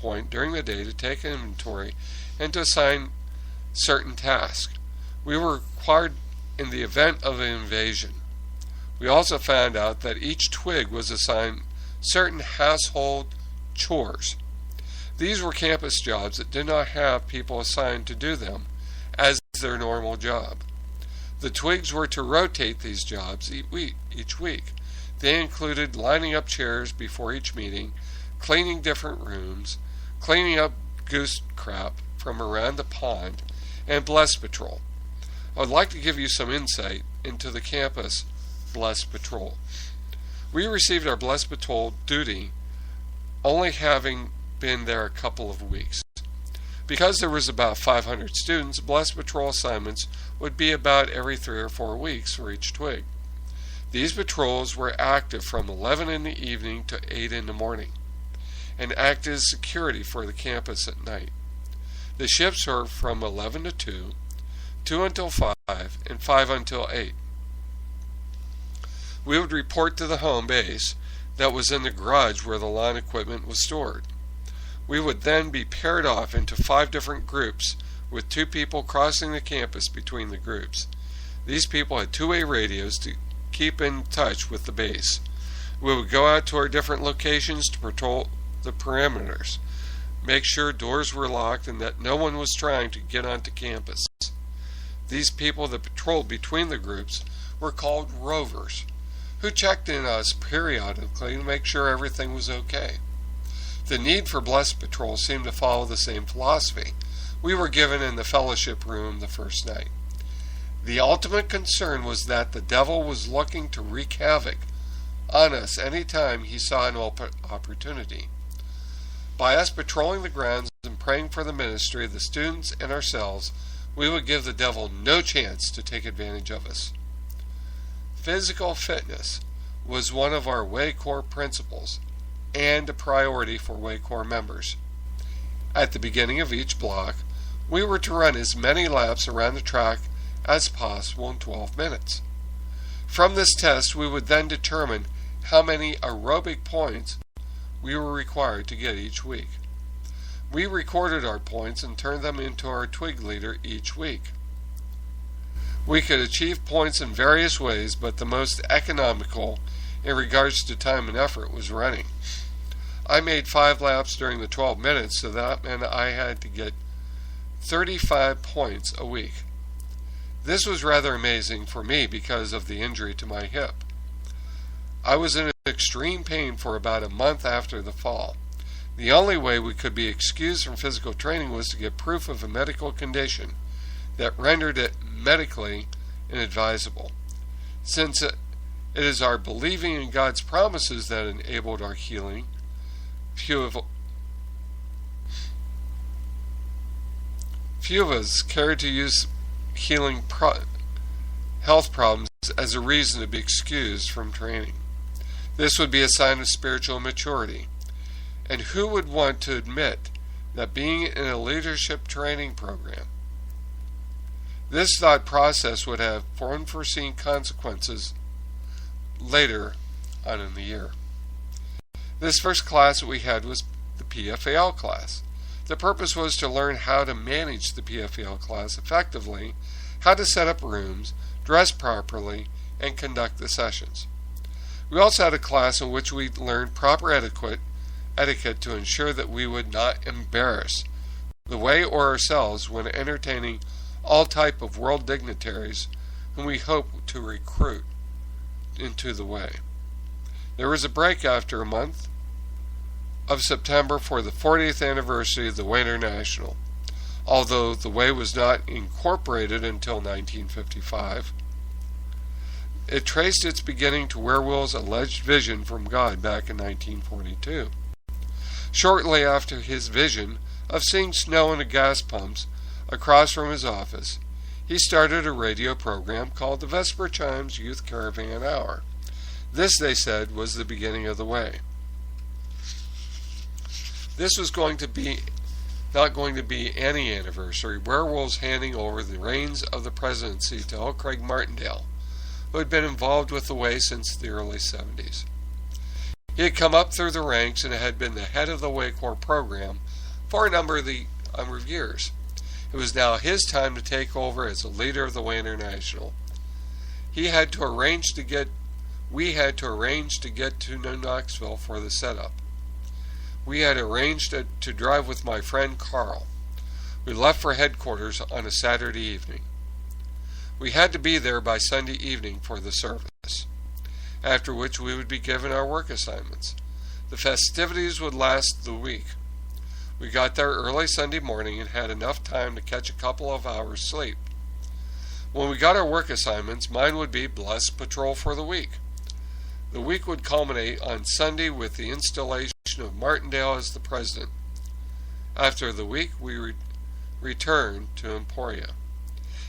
point during the day to take inventory and to assign certain tasks. We were required in the event of an invasion. We also found out that each twig was assigned certain household chores. These were campus jobs that did not have people assigned to do them as their normal job. The twigs were to rotate these jobs each week. They included lining up chairs before each meeting, cleaning different rooms, cleaning up goose crap from around the pond, and Bless Patrol. I would like to give you some insight into the campus Bless Patrol. We received our Bless Patrol duty only having been there a couple of weeks. Because there was about 500 students, Bless Patrol assignments would be about every 3 or 4 weeks for each twig. These patrols were active from 11 in the evening to 8 in the morning and acted as security for the campus at night. The shifts were from 11 to 2, 2 until 5, and 5 until 8. We would report to the home base that was in the garage where the lawn equipment was stored. We would then be paired off into 5 different groups with 2 people crossing the campus between the groups. These people had two-way radios to keep in touch with the base. We would go out to our different locations to patrol the perimeters, make sure doors were locked and that no one was trying to get onto campus. These people that patrolled between the groups were called rovers, who checked in us periodically to make sure everything was okay. The need for Bless Patrol seemed to follow the same philosophy we were given in the fellowship room the first night. The ultimate concern was that the devil was looking to wreak havoc on us any time he saw an opportunity. By us patrolling the grounds and praying for the ministry of the students and ourselves, we would give the devil no chance to take advantage of us. Physical fitness was one of our Way Corps principles and a priority for Way Corps members. At the beginning of each block, we were to run as many laps around the track as possible in 12 minutes. From this test, we would then determine how many aerobic points we were required to get each week. We recorded our points and turned them into our twig leader each week. We could achieve points in various ways, but the most economical in regards to time and effort was running. I made 5 laps during the 12 minutes, so that meant I had to get 35 points a week. This was rather amazing for me because of the injury to my hip. I was in extreme pain for about a month after the fall. The only way we could be excused from physical training was to get proof of a medical condition that rendered it medically inadvisable. Since it is our believing in God's promises that enabled our healing, few of us cared to use healing health problems as a reason to be excused from training. This would be a sign of spiritual maturity. And who would want to admit that being in a leadership training program, this thought process would have unforeseen consequences later on in the year? This first class that we had was the PFAL class. The purpose was to learn how to manage the PFAL class effectively, how to set up rooms, dress properly, and conduct the sessions. We also had a class in which we learned proper etiquette to ensure that we would not embarrass the Way or ourselves when entertaining all type of world dignitaries whom we hope to recruit into the Way. There was a break after a month of September for the 40th anniversary of the Way International. Although the Way was not incorporated until 1955, it traced its beginning to Wierwille's alleged vision from God back in 1942. Shortly after his vision of seeing snow in the gas pumps across from his office, he started a radio program called the Vesper Chimes Youth Caravan Hour. This, they said, was the beginning of the Way. This was not going to be any anniversary. Wierwille's handing over the reins of the presidency to L. Craig Martindale, who had been involved with the Way since the early 70s. He had come up through the ranks and had been the head of the Wake War program for a number of years. It was now his time to take over as the leader of the Way International. We had to arrange to get to New Knoxville for the setup. We had arranged to drive with my friend Carl. We left for headquarters on a Saturday evening. We had to be there by Sunday evening for the service, after which we would be given our work assignments. The festivities would last the week. We got there early Sunday morning and had enough time to catch a couple of hours sleep. When we got our work assignments, mine would be Blessed Patrol for the week. The week would culminate on Sunday with the installation of Martindale as the president. After the week, we returned to Emporia.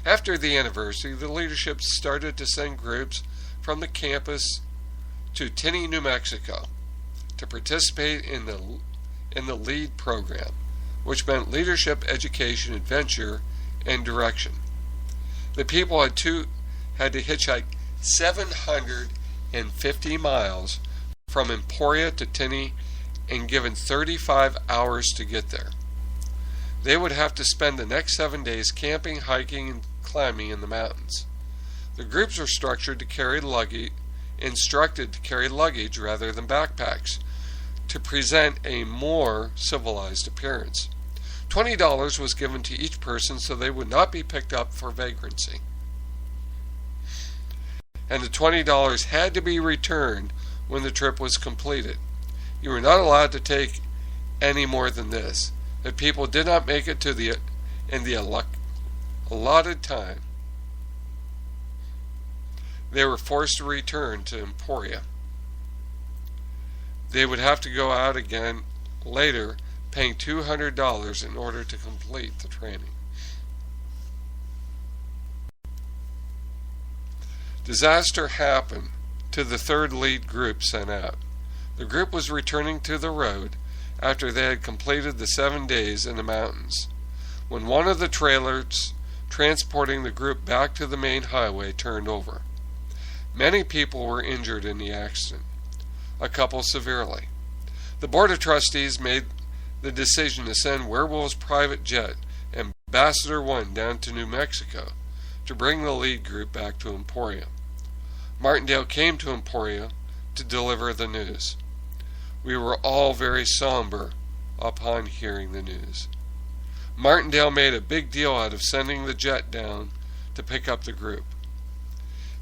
After the anniversary, the leadership started to send groups from the campus to Tenney, New Mexico, to participate in the LEAD program, which meant leadership, education, adventure, and direction. The people had to hitchhike 750 miles from Emporia to Tenney and given 35 hours to get there. They would have to spend the next 7 days camping, hiking, and climbing in the mountains. The groups were instructed to carry luggage rather than backpacks, to present a more civilized appearance. $20 was given to each person so they would not be picked up for vagrancy. And the $20 had to be returned when the trip was completed. You were not allowed to take any more than this. If people did not make it in the allotted time, they were forced to return to Emporia. They would have to go out again later, paying $200 in order to complete the training. Disaster happened to the third lead group sent out. The group was returning to the road after they had completed the 7 days in the mountains, when one of the trailers transporting the group back to the main highway turned over. Many people were injured in the accident, a couple severely. The Board of Trustees made the decision to send Werewolf's private jet, Ambassador 1, down to New Mexico to bring the lead group back to Emporia. Martindale came to Emporia to deliver the news. We were all very somber upon hearing the news. Martindale made a big deal out of sending the jet down to pick up the group.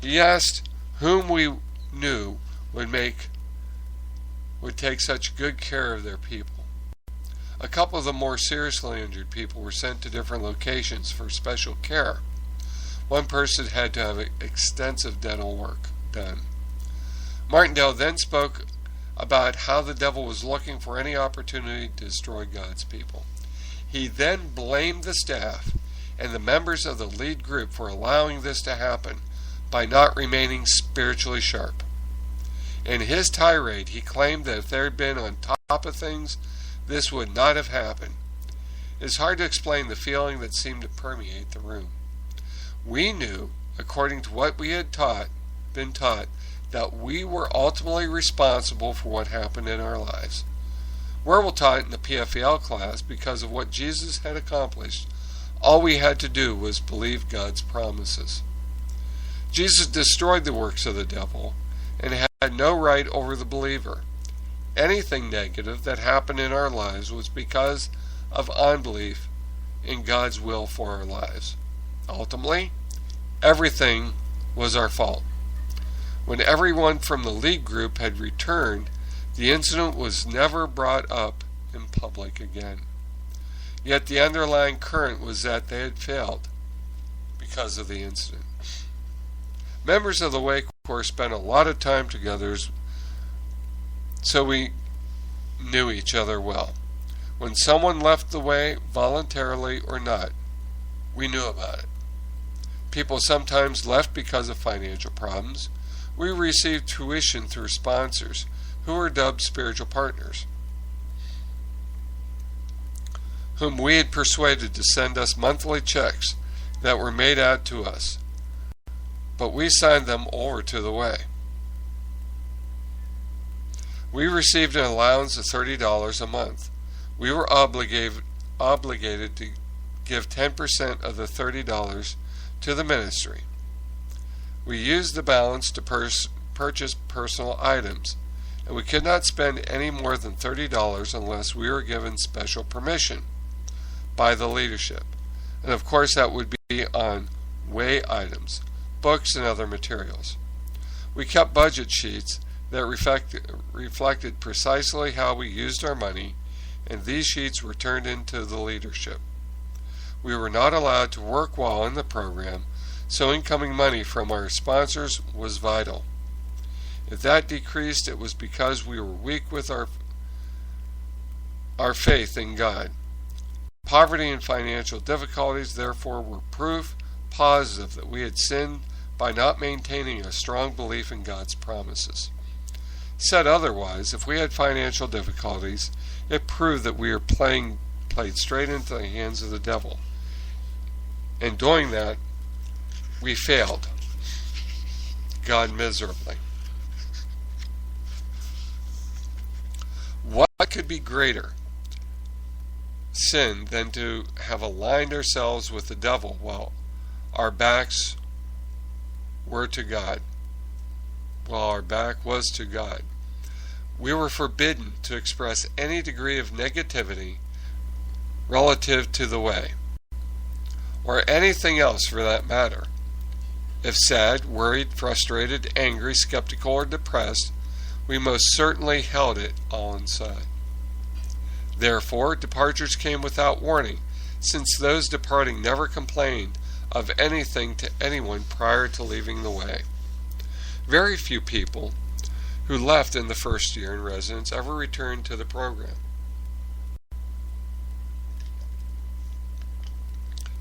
He asked whom we knew would take such good care of their people. A couple of the more seriously injured people were sent to different locations for special care. One person had to have extensive dental work done. Martindale then spoke about how the devil was looking for any opportunity to destroy God's people. He then blamed the staff and the members of the lead group for allowing this to happen by not remaining spiritually sharp. In his tirade, he claimed that if they had been on top of things, this would not have happened. It is hard to explain the feeling that seemed to permeate the room. We knew, according to what we had been taught, that we were ultimately responsible for what happened in our lives. We were taught in the PFEL class, because of what Jesus had accomplished, all we had to do was believe God's promises. Jesus destroyed the works of the devil and had no right over the believer. Anything negative that happened in our lives was because of unbelief in God's will for our lives. Ultimately, everything was our fault. When everyone from the lead group had returned, the incident was never brought up in public again. Yet the underlying current was that they had failed because of the incident. Members of the Wake Corps spent a lot of time together, so we knew each other well. When someone left the way, voluntarily or not, we knew about it. People sometimes left because of financial problems. We received tuition through sponsors who were dubbed spiritual partners, whom we had persuaded to send us monthly checks that were made out to us, but we signed them over to the way. We received an allowance of $30 a month. We were obligated to give 10% of the $30 to the ministry. We used the balance to purchase personal items, and we could not spend any more than $30 unless we were given special permission by the leadership. And of course that would be on way items, books and other materials. We kept budget sheets that reflected precisely how we used our money, and these sheets were turned into the leadership. We were not allowed to work while in the program, so incoming money from our sponsors was vital. If that decreased, it was because we were weak with our faith in God. Poverty and financial difficulties, therefore, were proof positive that we had sinned by not maintaining a strong belief in God's promises. Said otherwise, if we had financial difficulties, it proved that we were played straight into the hands of the devil. In doing that, we failed God miserably. What could be greater sin than to have aligned ourselves with the devil while our backs were to God? While our back was to God. We were forbidden to express any degree of negativity relative to the way, or anything else for that matter. If sad, worried, frustrated, angry, skeptical, or depressed, we most certainly held it all inside. Therefore, departures came without warning, since those departing never complained of anything to anyone prior to leaving the way. Very few people who left in the first year in residence ever returned to the program.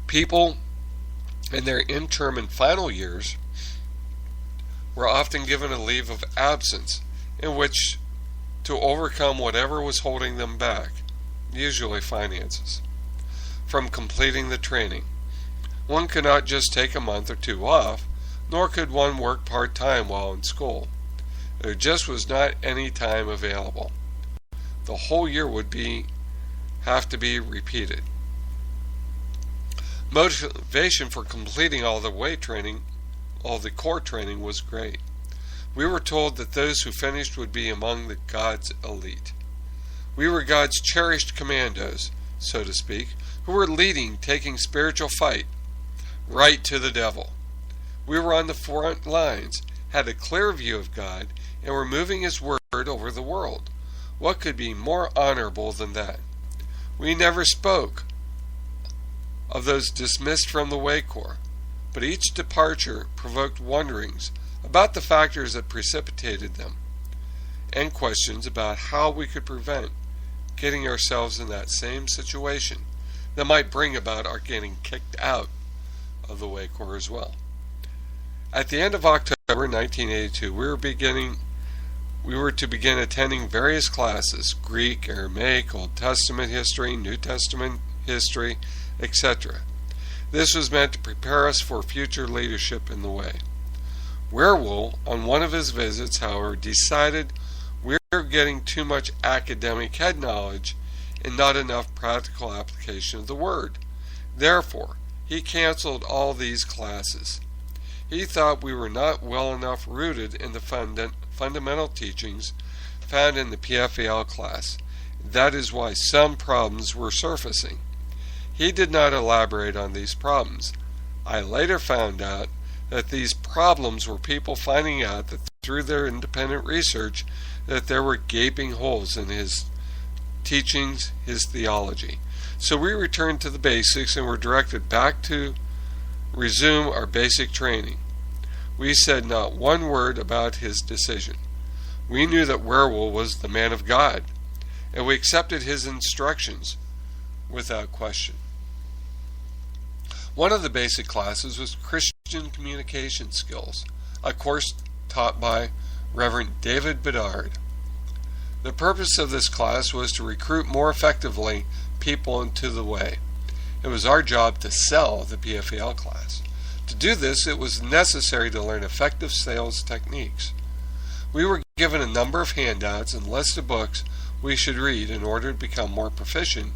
People in their interim and final years were often given a leave of absence in which to overcome whatever was holding them back, usually finances, from completing the training. One could not just take a month or two off, nor could one work part-time while in school. There just was not any time available. The whole year would have to be repeated. Motivation for completing all the core training was great. We were told that those who finished would be among God's elite. We were God's cherished commandos, so to speak, who were taking spiritual fight right to the devil. We were on the front lines, had a clear view of God, and were moving His word over the world. What could be more honorable than that? We never spoke of those dismissed from the Way Corps, but each departure provoked wonderings about the factors that precipitated them, and questions about how we could prevent getting ourselves in that same situation that might bring about our getting kicked out of the Way Corps as well. At the end of October 1982, we were to begin attending various classes: Greek, Aramaic, Old Testament history, New Testament history, etc. This was meant to prepare us for future leadership in the way. Wierwille, on one of his visits, however, decided we were getting too much academic head knowledge and not enough practical application of the Word. Therefore, he canceled all these classes. He thought we were not well enough rooted in the fundamental teachings found in the PFAL class. That is why some problems were surfacing. He did not elaborate on these problems. I later found out that these problems were people finding out that through their independent research that there were gaping holes in his teachings, his theology. So we returned to the basics and were directed back to resume our basic training. We said not one word about his decision. We knew that Wierwille was the man of God, and we accepted his instructions without question. One of the basic classes was Christian communication skills, a course taught by Reverend David Bedard. The purpose of this class was to recruit more effectively people into the way. It was our job to sell the PFAL class. To do this, it was necessary to learn effective sales techniques. We were given a number of handouts and lists of books we should read in order to become more proficient